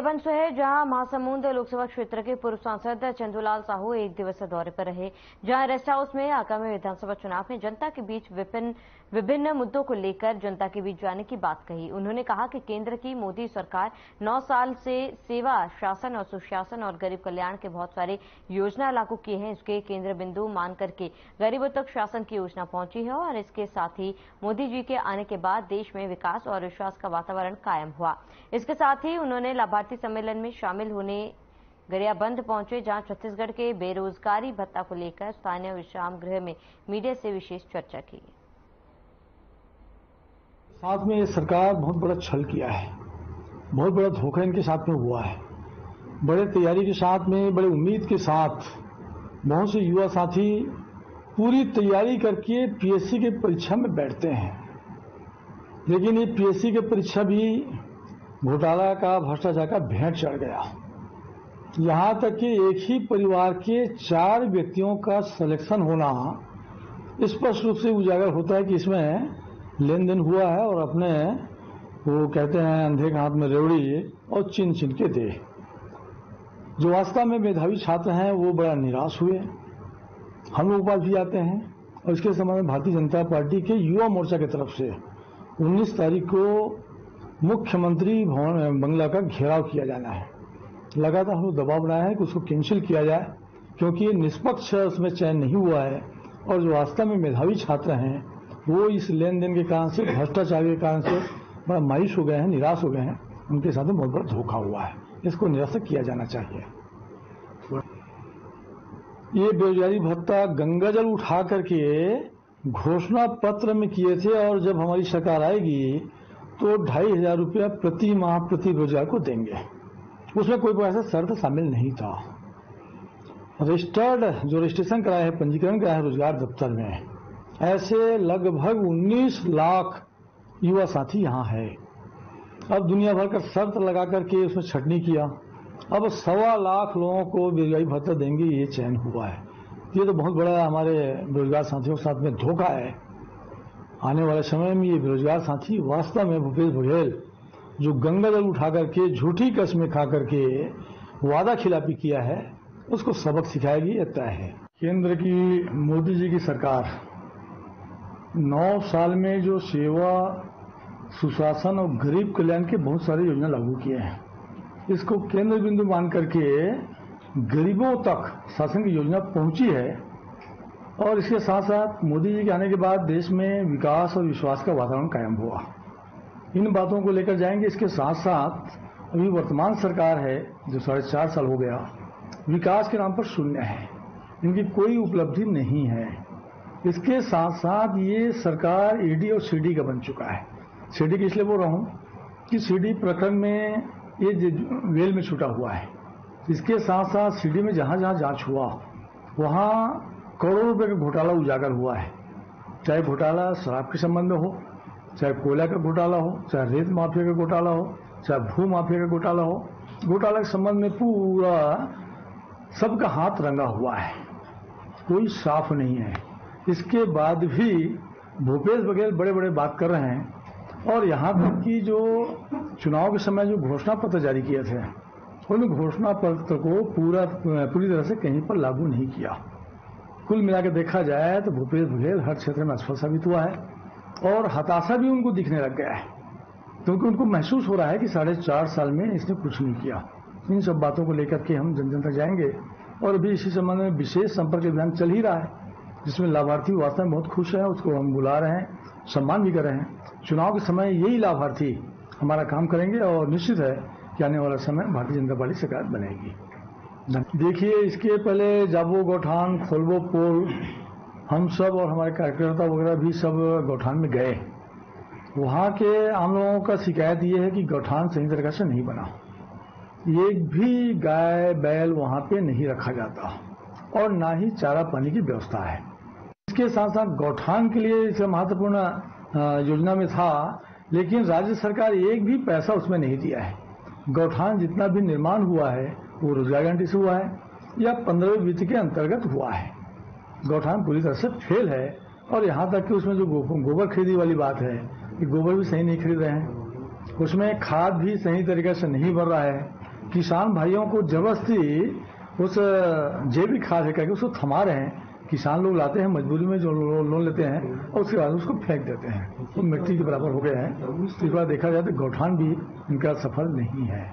बंद है, जहां महासमुंद लोकसभा क्षेत्र के पूर्व सांसद चंदूलाल साहू एक दिवसीय दौरे पर रहे, जहां रेस्ट हाउस में आगामी विधानसभा चुनाव में जनता के बीच विभिन्न मुद्दों को लेकर जनता के बीच जाने की बात कही। उन्होंने कहा कि केंद्र की मोदी सरकार 9 साल से सेवा, शासन और सुशासन और गरीब कल्याण के बहुत सारे योजना लागू किए हैं। इसके केंद्र बिंदु मान करके गरीबों तक शासन की योजना पहुंची है और इसके साथ ही मोदी जी के आने के बाद देश में विकास और विश्वास का वातावरण कायम हुआ। इसके साथ ही उन्होंने लाभार्थी सम्मेलन में शामिल होने गरियाबंद पहुंचे, जहां छत्तीसगढ़ के बेरोजगारी भत्ता को लेकर स्थानीय विश्राम गृह में मीडिया से विशेष चर्चा की। साथ में ये सरकार बहुत बड़ा छल किया है, बहुत बड़ा धोखा इनके साथ में हुआ है। बड़े तैयारी के साथ में, बड़े उम्मीद के साथ बहुत से युवा साथी पूरी तैयारी करके पीएससी की परीक्षा में बैठते हैं, लेकिन ये पीएससी की परीक्षा भी घोटाला का, भ्रष्टाचार का भेंट चढ़ गया। यहां तक कि एक ही परिवार के 4 व्यक्तियों का सिलेक्शन होना स्पष्ट रूप से उजागर होता है कि इसमें लेन देन हुआ है और अपने वो कहते हैं अंधे के हाथ में रेवड़ी और चिन चिन के दे। जो वास्तव में मेधावी छात्र हैं वो बड़ा निराश हुए। हम लोग पास भी आते हैं और इसके संबंध में भारतीय जनता पार्टी के युवा मोर्चा की तरफ से 19 तारीख को मुख्यमंत्री भवन बंगला का घेराव किया जाना है। लगातार हम लोग दबाव बनाए हैं कि उसको कैंसिल किया जाए, क्योंकि ये निष्पक्ष उसमें चयन नहीं हुआ है और जो वास्तव में मेधावी छात्र हैं वो इस लेन देन के कारण से, भ्रष्टाचार के कारण से बड़ा मायूस हो गए हैं, निराश हो गए हैं। उनके साथ में बहुत बड़ा धोखा हुआ है, इसको निरस्त किया जाना चाहिए। ये बेरोजगारी भत्ता गंगाजल उठा करके घोषणा पत्र में किए थे और जब हमारी सरकार आएगी तो 2500 रुपया प्रति माह प्रति रोजगार को देंगे। उसमें कोई ऐसा शर्त शामिल नहीं था। रजिस्टर्ड जो रजिस्ट्रेशन कराया है, पंजीकरण कराया है रोजगार दफ्तर में, ऐसे लगभग 19 लाख युवा साथी यहाँ है। अब दुनिया भर का शर्त लगा करके उसमें छटनी किया। अब 1.25 लाख लोगों को बेरोजगारी भत्ता देंगे, ये चयन हुआ है। ये तो बहुत बड़ा हमारे बेरोजगार साथियों के साथ में धोखा है। आने वाले समय में ये बेरोजगार साथी वास्तव में भूपेश बघेल जो गंगाजल उठा करके, झूठी कसमें खा करके वादा खिलाफी किया है, उसको सबक सिखाएगी, ये तय है। केंद्र की मोदी जी की सरकार 9 साल में जो सेवा, सुशासन और गरीब कल्याण के बहुत सारे योजना लागू किए हैं, इसको केंद्र बिंदु मान करके गरीबों तक शासन की योजना पहुंची है। और इसके साथ साथ मोदी जी के आने के बाद देश में विकास और विश्वास का वातावरण कायम हुआ। इन बातों को लेकर जाएंगे। इसके साथ साथ अभी वर्तमान सरकार है जो 4.5 साल हो गया, विकास के नाम पर शून्य है, इनकी कोई उपलब्धि नहीं है। इसके साथ साथ ये सरकार ईडी और सीडी का बन चुका है। सीडी की इसलिए बोल रहा हूँ कि सीडी प्रकरण में ये वेल में छूटा हुआ है। इसके साथ साथ सीडी में जहां जहां जांच हुआ वहां करोड़ों रुपए का घोटाला उजागर हुआ है। चाहे घोटाला शराब के संबंध में हो, चाहे कोयला का घोटाला हो, चाहे रेत माफिया का घोटाला हो, चाहे भू माफिया का घोटाला हो, घोटाला के संबंध में पूरा सबका हाथ रंगा हुआ है, कोई साफ नहीं है। इसके बाद भी भूपेश बघेल बड़े बड़े बात कर रहे हैं और यहाँ तक कि जो चुनाव के समय जो घोषणा पत्र जारी किए थे उन घोषणा पत्र को पूरी तरह से कहीं पर लागू नहीं किया। कुल मिलाकर देखा जाए तो भूपेश बघेल हर क्षेत्र में असफल साबित हुआ है और हताशा भी उनको दिखने लग गया है, क्योंकि उनको महसूस हो रहा है कि 4.5 साल में इसने कुछ नहीं किया। इन सब बातों को लेकर के हम जन जन तक जाएंगे और अभी इसी संबंध में विशेष संपर्क अभियान चल ही रहा है, जिसमें लाभार्थी वास्तव में बहुत खुश है। उसको हम बुला रहे हैं, सम्मान भी कर रहे हैं। चुनाव के समय यही लाभार्थी हमारा काम करेंगे और निश्चित है कि आने वाला समय भारतीय जनता पार्टी सरकार बनेगी। देखिए, इसके पहले जाबो गौठान, खोलबो पोल, हम सब और हमारे कार्यकर्ता वगैरह भी सब गौठान में गए। वहाँ के आम लोगों का शिकायत ये है कि गौठान सही तरीके से नहीं बना, एक भी गाय बैल वहाँ पे नहीं रखा जाता और ना ही चारा पानी की व्यवस्था है। इसके साथ साथ गौठान के लिए इसे महत्वपूर्ण योजना में था, लेकिन राज्य सरकार एक भी पैसा उसमें नहीं दिया है। गौठान जितना भी निर्माण हुआ है वो रोजगार गारंटी से हुआ है या 15वें वित्त के अंतर्गत हुआ है। गौठान पूरी तरह से फेल है और यहाँ तक कि उसमें जो गोबर खरीदी वाली बात है कि गोबर भी सही नहीं खरीद रहे हैं, उसमें खाद भी सही तरीके से नहीं भर रहा है। किसान भाइयों को जबरदस्ती उस जैविक खाद है करके उसको थमा रहे हैं। किसान लोग लाते हैं मजबूरी में, जो लोन लेते हैं और उसके बाद उसको फेंक देते हैं, वो मिट्टी के बराबर हो गए हैं। इस बार देखा जाए तो गौठान भी इनका सफल नहीं है।